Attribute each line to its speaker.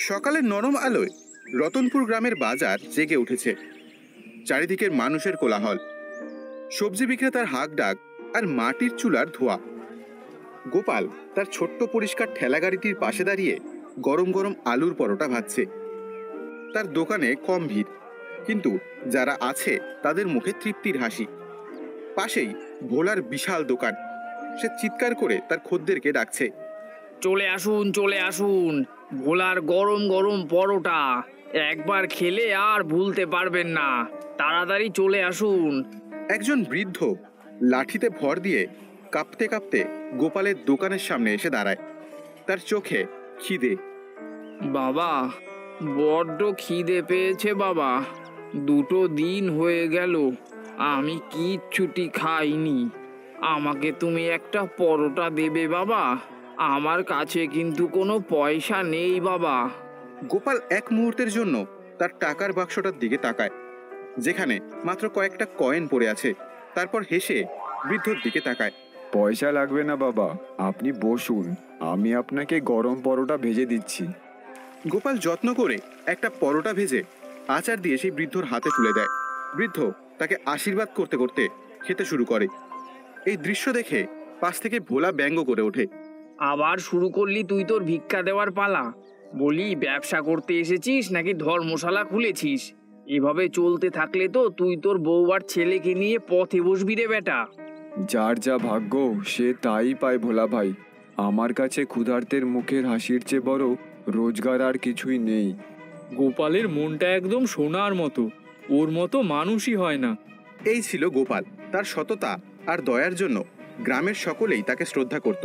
Speaker 1: সকালের নরম আলোয় রতনপুর গ্রামের বাজার জেগে উঠেছে। চারিদিকের মানুষের কোলাহল, সবজি বিক্রেতার হাঁক ডাক আর মাটির চুলার ধোঁয়া। গোপাল তার ছোট্ট পরিষ্কার ঠেলাগাড়িটির পাশে দাঁড়িয়ে গরম গরম আলুর পরোটা ভাজছে। তার দোকানে কম ভিড়, কিন্তু যারা আছে তাদের মুখে তৃপ্তির হাসি। পাশেই ভোলার বিশাল দোকান, সে চিৎকার করে তার খদ্দেরকে ডাকছে।
Speaker 2: চলে আসুন, চলে আসুন, ভোলার গরম গরম পরোটা একবার খেলে আর ভুলতে পারবেন না। তাড়াতাড়ি চলে আসুন।
Speaker 1: একজন বৃদ্ধ লাঠিতে ভর দিয়ে কাঁপতে কাঁপতে গোপালের দোকানের সামনে এসে দাঁড়ায়। তার চোখে খিদে।
Speaker 2: বাবা, বড্ড খিদে পেয়েছে বাবা। 2 দিন হয়ে গেল আমি কিচ্ছুটি খাইনি। আমাকে তুমি একটা পরোটা দেবে বাবা? আমার কাছে কিন্তু কোনো পয়সা নেই বাবা।
Speaker 1: গোপাল এক মুহূর্তের জন্য তার টাকার বাক্সটার দিকে তাকায়, যেখানে মাত্র কয়েকটা কয়েন পড়ে আছে। তারপর হেসে বৃদ্ধর দিকে তাকায়।
Speaker 3: পয়সা লাগবে না বাবা, আপনি বসুন, আমি আপনাকে গরম পরোটা ভেজে দিচ্ছি।
Speaker 1: গোপাল যত্ন করে একটা পরোটা ভেজে আচার দিয়ে সেই বৃদ্ধর হাতে তুলে দেয়। বৃদ্ধ তাকে আশীর্বাদ করতে করতে খেতে শুরু করে। এই দৃশ্য দেখে পাশ থেকে ভোলা ব্যঙ্গ করে ওঠে।
Speaker 2: আবার শুরু করলি তুই তোর ভিক্ষা দেওয়ার পালা? বলি, ব্যবসা করতে এসেছিস নাকি ধর্মশালা খুলেছিস? এভাবে চলতে থাকলে তো তুই তোর বউ আর ছেলেকে নিয়ে পথে বসবি রে বেটা।
Speaker 3: যার যা ভাগ্য সে তাই পায় ভোলা ভাই। আমার কাছে ক্ষুধার্তের মুখের হাসির চেয়ে বড় রোজগার আর কিছুই নেই।
Speaker 4: গোপালের মনটা একদম সোনার মতো, ওর মতো মানুষই হয় না।
Speaker 1: এই ছিল গোপাল। তার সততা আর দয়ার জন্য গ্রামের সকলেই তাকে শ্রদ্ধা করত।